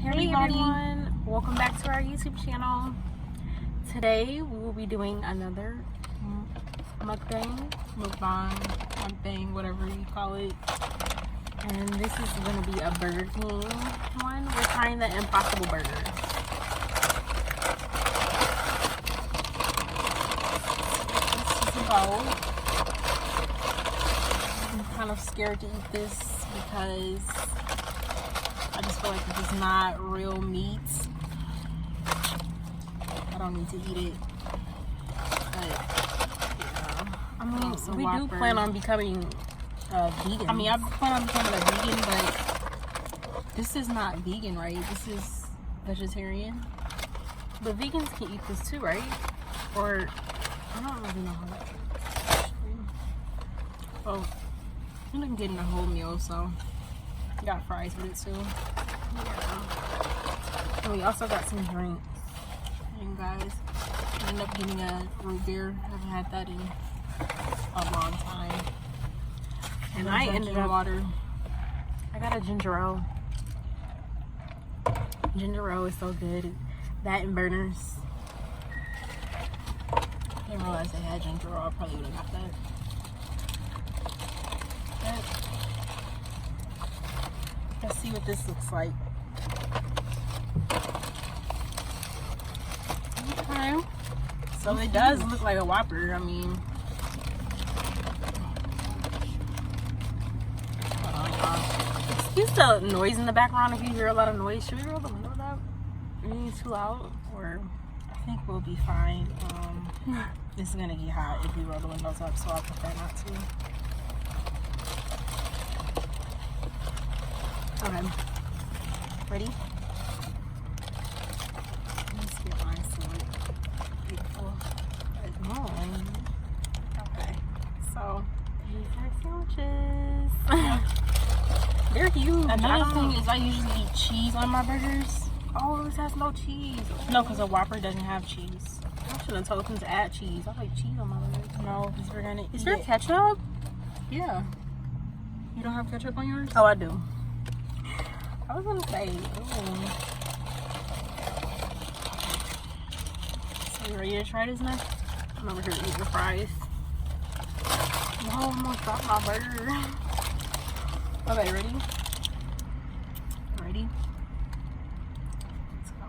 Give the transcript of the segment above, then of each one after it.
Hey everyone, welcome back to our YouTube channel. Today we will be doing another mukbang, whatever you call it. And this is going to be a Burger King one. We're trying the Impossible Burger. This is a bowl. I'm kind of scared to eat this because I just feel like this is not real meat. I don't need to eat it. But, yeah. I mean, we do plan on becoming vegan. I mean, I plan on becoming a vegan, but this is not vegan, right? This is vegetarian. But vegans can eat this too, right? Or, I don't really know how that works. Oh, I'm getting a whole meal, so got fries with it too. Yeah. And we also got some drinks. And guys, I ended up getting a root beer. I haven't had that in a long time. And I ended up I got a ginger ale. Ginger ale is so good. That and burgers. I didn't realize they had ginger ale. I probably would have got that. Let's see what this looks like. Okay. So it does look like a Whopper. I mean, excuse the noise in the background if you hear a lot of noise. Should we roll the windows up? Are too loud? Or I think we'll be fine. This is gonna get hot if we roll the windows up, so I'll prefer not to. Okay. Ready? Let's get my salad. Beautiful. Okay. So these are sandwiches. They're huge. Another thing is I usually eat cheese on my burgers. Oh, this has no cheese. No, because a Whopper doesn't have cheese. I should have told him to add cheese. I like cheese on my burgers. No, because we're gonna. Is there ketchup? Yeah. You don't have ketchup on yours? Oh, I do. I was gonna say, ooh. So you ready to try this now? I'm over here eating the fries. No, I'm gonna stop my burger. Okay, ready? Ready? Let's go.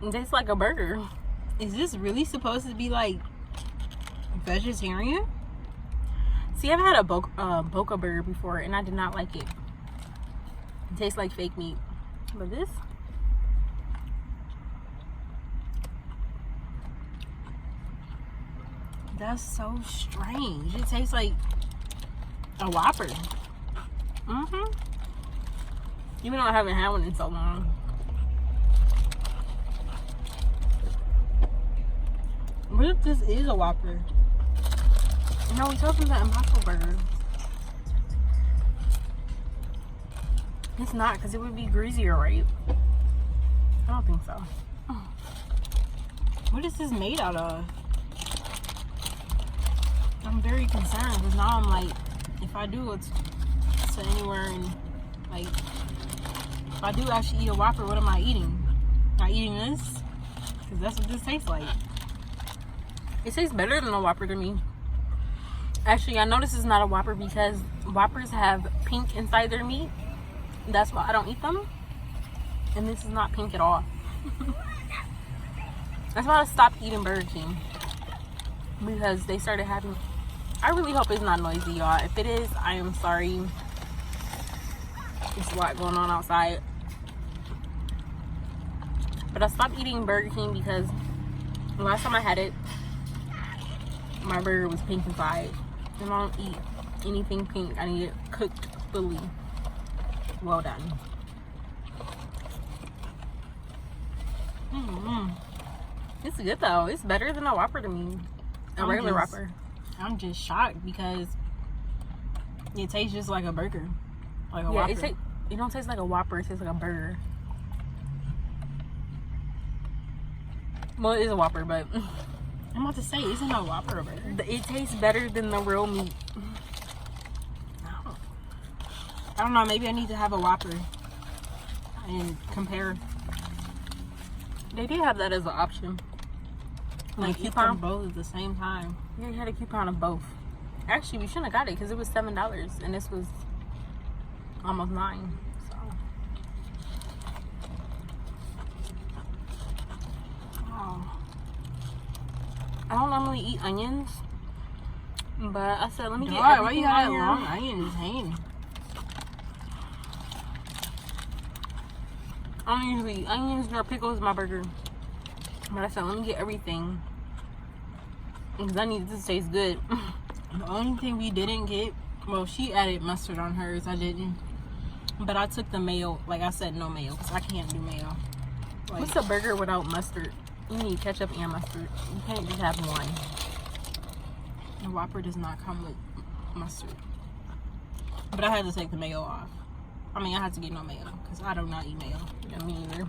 It tastes like a burger. Is this really supposed to be like vegetarian? See, I've had a Boca burger before and I did not like it. It tastes like fake meat. But this, that's so strange. It tastes like a Whopper. Even though I haven't had one in so long. What if this is a Whopper? No, we told them the Impossible Burger. It's not, because it would be greasier, right? I don't think so. What is this made out of? I'm very concerned, because now I'm like, if I do it to anywhere and, like, if I do actually eat a Whopper, what am I eating? Am I eating this? Because that's what this tastes like. It tastes better than a Whopper to me. Actually, I know this is not a Whopper because Whoppers have pink inside their meat. That's why I don't eat them. And this is not pink at all. That's why I stopped eating Burger King. Because they started having... I really hope it's not noisy, y'all. If it is, I am sorry. There's a lot going on outside. But I stopped eating Burger King because the last time I had it, my burger was pink inside. And I don't eat anything pink. I need it cooked fully. Well done. It's good though. It's better than a Whopper to me. A regular Whopper. I'm just shocked because it tastes just like a burger. Like a Whopper. It don't taste like a Whopper. It tastes like a burger. Well, it is a Whopper, but I'm about to say, isn't a Whopper a burger? It tastes better than the real meat. I don't know. Maybe I need to have a Whopper and compare. They did have that as an option. Like coupon both at the same time. Yeah, you had a coupon of both. Actually, we shouldn't have got it because it was $7 and this was almost $9. So, I don't normally eat onions, but I said let me get everything. Why you got that long onions hanging? I don't usually eat onions nor pickles in my burger, but I said let me get everything because I need this to taste good. The only thing we didn't get, well, she added mustard on hers, I didn't, but I took the mayo. Like I said, no mayo because I can't do mayo. Like, what's a burger without mustard? You need ketchup and mustard. You can't just have one. The Whopper does not come with mustard, but I had to take the mayo off. I mean, I had to get no mayo because I do not eat mayo. Yeah, me either.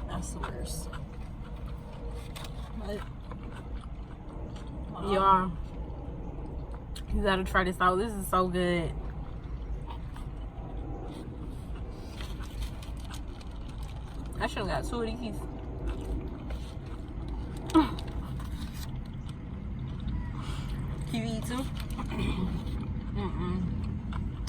That's the worst. But y'all, you gotta try this out. This is so good. I should have got 2 of these. Can you eat too?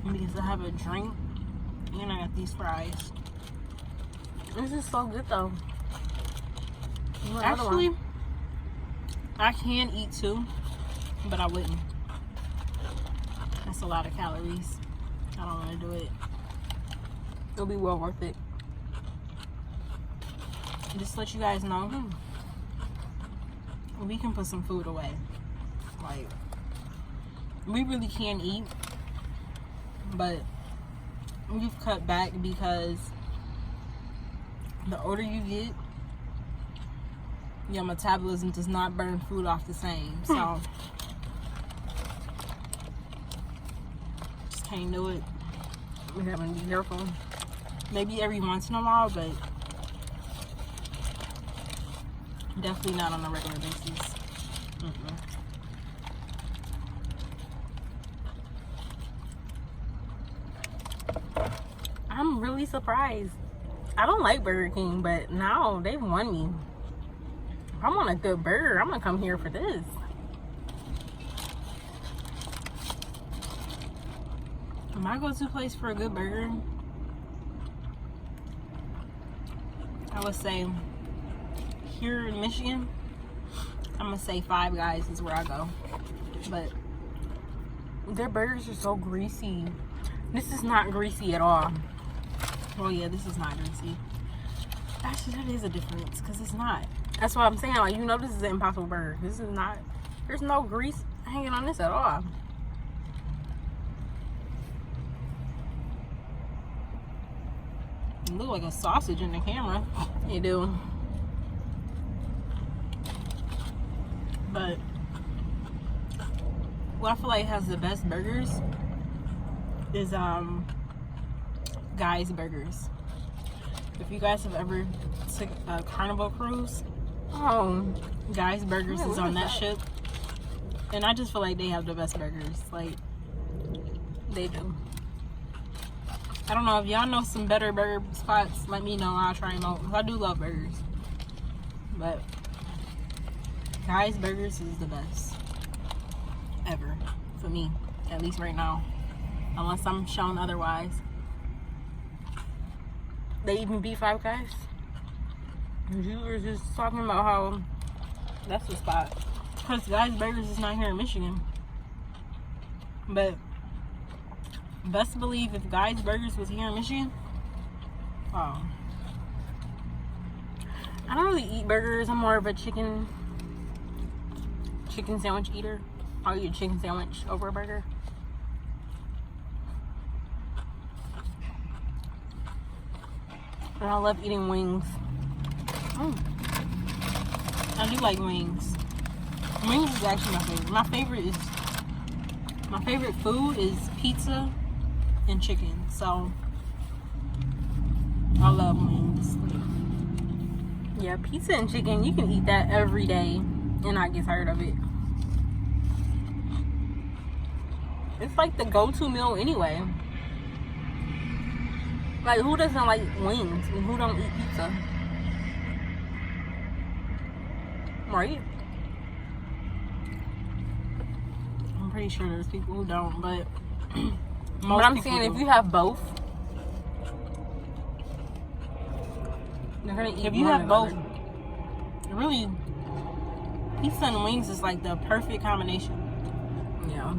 Because I have a drink and I got these fries. This is so good though. Actually, I can eat 2, but I wouldn't. That's a lot of calories. I don't want to do it. It'll be well worth it. Just to let you guys know, we can put some food away. Like, we really can eat, but we've cut back because the older you get, your metabolism does not burn food off the same. So just can't do it. We have to be careful. Maybe every once in a while, but definitely not on a regular basis. I'm really surprised. I don't like Burger King, but now they've won me. If I want a good burger, I'm gonna come here for this. My go-to place for a good burger, I would say here in Michigan, I'm gonna say Five Guys is where I go. But their burgers are so greasy. This is not greasy at all. Oh yeah, this is not greasy. Actually, that is a difference because it's not. That's what I'm saying. Like, you know, this is an Impossible Burger. This is not. There's no grease hanging on this at all. You look like a sausage in the camera. You do. But what I feel like has the best burgers is Guy's Burgers. If you guys have ever took a Carnival cruise, Guy's Burgers is on that ship, and I just feel like they have the best burgers. Like, they do. I don't know if y'all know some better burger spots. Let me know. I'll try them out. I do love burgers, but Guy's Burgers is the best ever for me, at least right now, unless I'm shown otherwise. They even beat Five Guys. You were just talking about how that's the spot, because Guy's Burgers is not here in Michigan. But best believe if Guy's Burgers was here in Michigan, I don't really eat burgers. I'm more of a chicken sandwich eater. I'll eat a chicken sandwich over a burger. And I love eating wings. I do like wings. Wings is actually my favorite. My favorite is My favorite food is pizza and chicken. So I love wings. Yeah, pizza and chicken, you can eat that every day and not get tired of it. It's like the go-to meal anyway. Like, who doesn't like wings and who don't eat pizza? Right? I'm pretty sure there's people who don't, but most I'm saying do. If you have both, you're gonna eat. If you have both, really, pizza and wings is like the perfect combination. Yeah.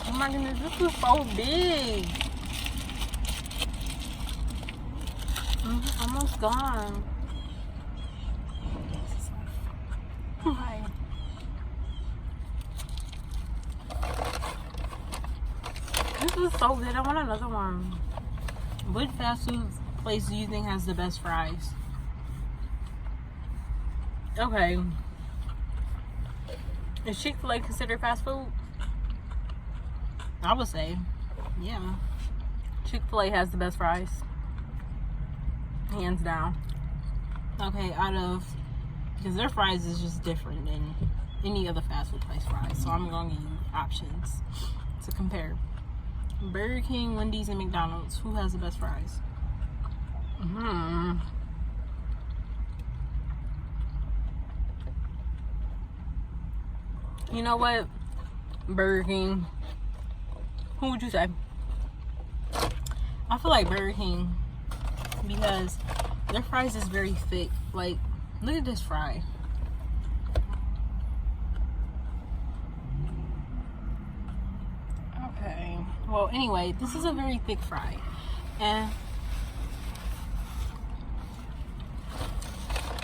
Oh my goodness, this is so big. Almost gone. Hi. This is so good. I want another one. What fast food place do you think has the best fries? Okay. Is Chick-fil-A considered fast food? I would say, yeah. Chick-fil-A has the best fries. Hands down. Okay, because their fries is just different than any other fast food place fries. So I'm going to give you options to compare. Burger King, Wendy's, and McDonald's. Who has the best fries? You know what? Burger King. Who would you say? I feel like Burger King because their fries is very thick. Like, look at this fry. Okay. Well, anyway, this is a very thick fry. And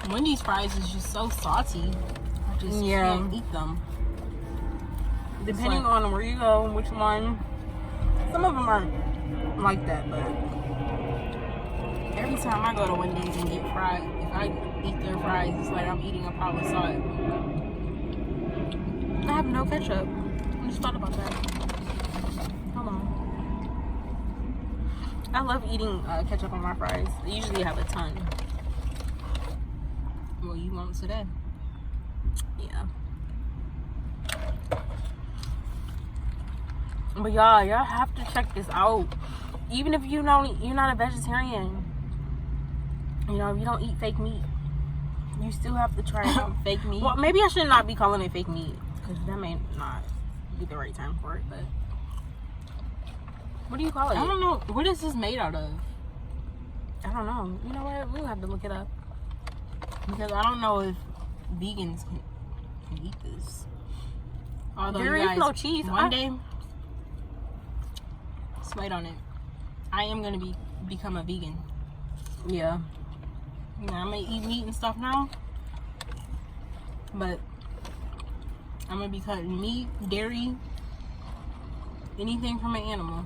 Wendy's fries is just so salty. I just can't eat them. Depending on where you go, which one. Some of them aren't like that, but every time I go to Wendy's and get fried, if I eat their fries, it's like I'm eating a pot with salt. I have no ketchup. I just thought about that. Hold on. I love eating ketchup on my fries. I usually have a ton. Well, you won't today. Yeah. But y'all have to check this out. Even if you're not a vegetarian, you know, if you don't eat fake meat, you still have to try fake meat. Well, maybe I should not be calling it fake meat because that may not be the right term for it. But what do you call it? I don't know. What is this made out of? I don't know. You know what? We'll have to look it up because I don't know if vegans can eat this. Although there is no cheese. One day. Wait on it. I am gonna become a vegan. Yeah. I'm gonna eat meat and stuff now, but I'm gonna be cutting meat, dairy, anything from an animal.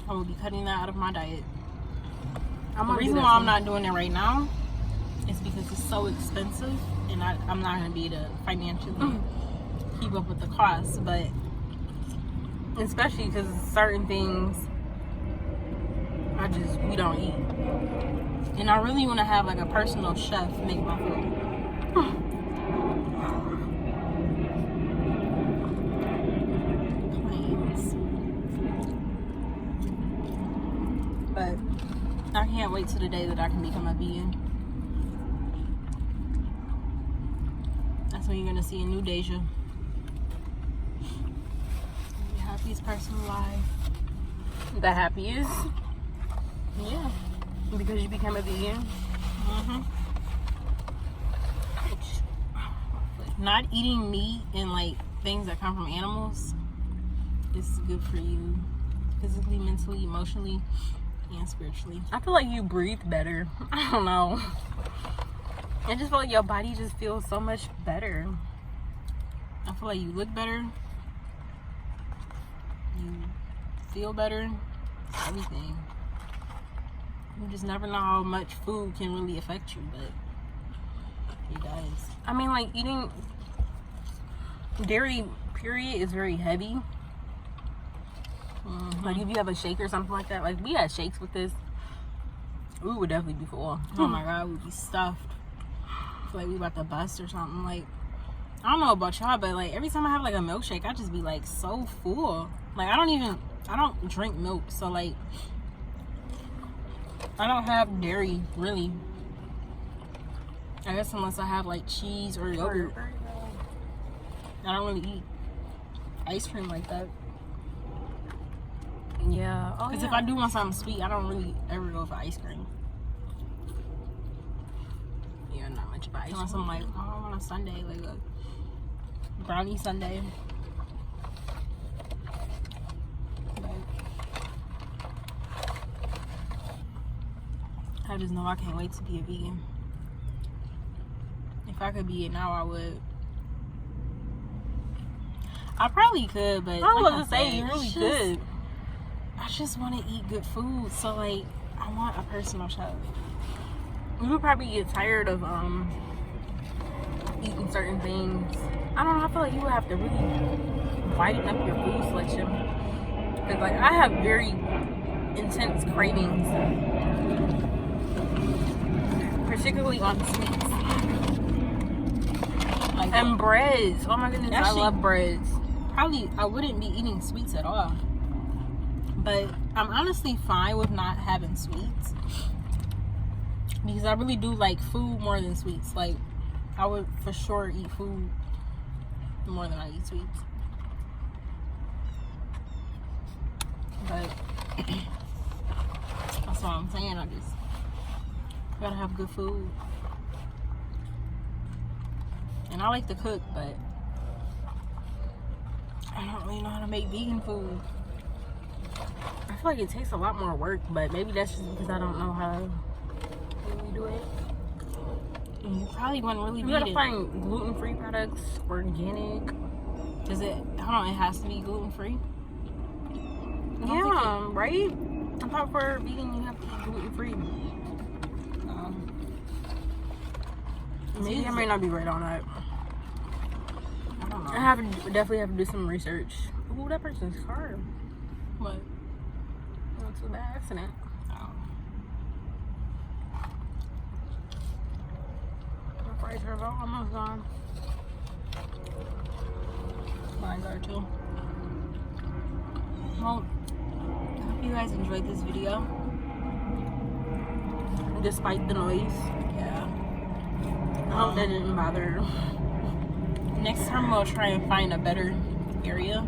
I will be cutting that out of my diet. The reason why I'm not doing it right now is because it's so expensive, and I'm not gonna be able to financially keep up with the costs, but. Especially because certain things we don't eat. And I really want to have like a personal chef make my food. Planes. But I can't wait till the day that I can become a vegan. That's when you're going to see a new Deja. Happiest person alive. The happiest? Yeah. Because you became a vegan? Not eating meat and like things that come from animals is good for you. Physically, mentally, emotionally, and spiritually. I feel like you breathe better. I don't know. I just feel like your body just feels so much better. I feel like you look better. You feel better. Everything. You just never know how much food can really affect you, but It does. I mean, like, eating dairy, period, is very heavy. Like, if you have a shake or something like that. Like, we had shakes with this. We would definitely be full. Oh, my God. We'd be stuffed. I feel like we about to bust or something. Like, I don't know about y'all, but, like, every time I have, like, a milkshake, I just be, like, so full. Like, I don't drink milk. So, like, I don't have dairy, really. I guess unless I have, like, cheese or yogurt. I don't really eat ice cream like that. Yeah. Because if I do want something sweet, I don't really ever go for ice cream. Yeah, not much of ice cream. Unless I'm like, oh, I want a sundae, like a brownie sundae. I just know I can't wait to be a vegan. If I could be it now, I would. I probably could, but I was gonna say, you really could. I just want to eat good food, so like, I want a personal chef. You would probably get tired of eating certain things. I don't know. I feel like you would have to really widen up your food selection. Cause like I have very intense cravings, particularly on sweets. Like, and breads. Oh my goodness, I love breads. Probably I wouldn't be eating sweets at all. But I'm honestly fine with not having sweets. Because I really do like food more than sweets. Like, I would for sure eat food more than I eat sweets. But that's what I'm saying. I just gotta have good food. And I like to cook, but I don't really know how to make vegan food. I feel like it takes a lot more work, but maybe that's just because I don't know how to really do it. And you probably wouldn't really be able to find gluten-free products, organic. Is it? Hold on, it has to be gluten-free. Yeah, right? I thought for vegan you have to eat gluten-free. Maybe I may not be right on that. I don't know. I definitely have to do some research. Ooh, that person's car. What? Went to a bad accident. Oh. My fries are almost gone. Mine are too. Well, I hope you guys enjoyed this video. Despite the noise. Yeah. I hope that didn't bother. Next time we'll try and find a better area.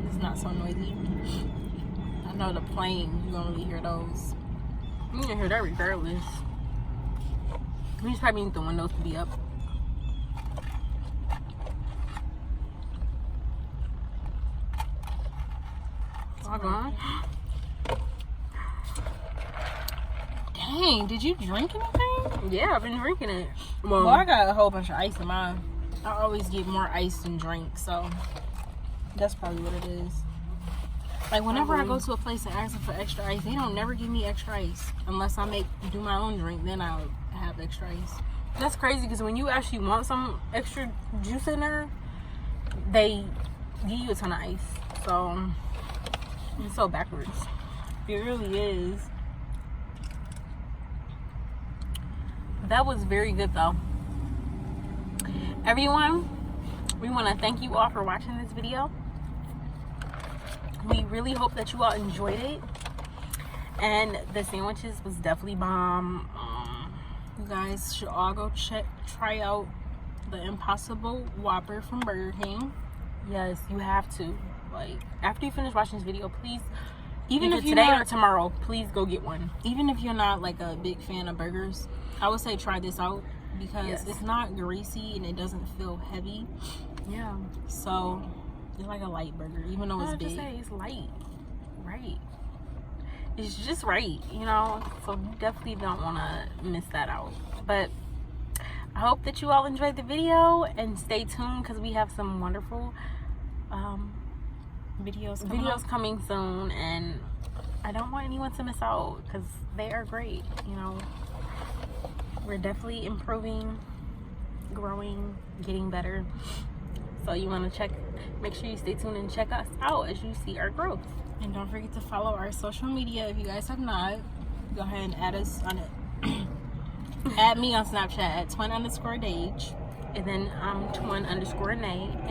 It's not so noisy. I know the planes, you don't really hear those. You can hear that regardless. We just probably need the windows to be up. All gone. Dang, did you drink anything? Yeah, I've been drinking it. Well, I got a whole bunch of ice in mine. I always get more ice than drink, so that's probably what it is. Like, whenever I go to a place and ask them for extra ice, they don't never give me extra ice. Unless I do my own drink, then I'll have extra ice. That's crazy, because when you actually want some extra juice in there, they give you a ton of ice. So, it's so backwards. It really is. That was very good, though. Everyone, we want to thank you all for watching this video. We really hope that you all enjoyed it. And the sandwiches was definitely bomb. You guys should all go try out the Impossible Whopper from Burger King. Yes, you have to. Like, after you finish watching this video, please, even if today or tomorrow, please go get one. Even if you're not like a big fan of burgers, I would say try this out, because it's not greasy and it doesn't feel heavy. Yeah. So it's like a light burger, even though it's big. I say it's light, right? It's just right, you know. So you definitely don't want to miss that out. But I hope that you all enjoyed the video, and stay tuned, because we have some wonderful videos coming soon, and I don't want anyone to miss out, because they are great. You know, we're definitely improving growing, getting better. So you want to make sure you stay tuned and check us out as you see our growth. And don't forget to follow our social media if you guys have not. Go ahead and add us on it. Add me on Snapchat at twin_dage, and then twin_na,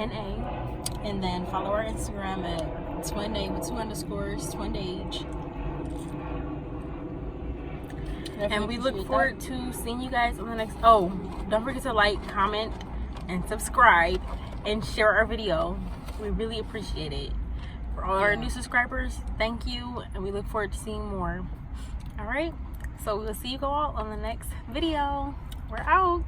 and then follow our Instagram at twin_day with 2 underscores, twin_dage. And we look forward to seeing you guys on the next. Oh, don't forget to like, comment, and subscribe, and share our video. We really appreciate it. For all our new subscribers, thank you, and we look forward to seeing more. All right, so we'll see you all on the next video. We're out.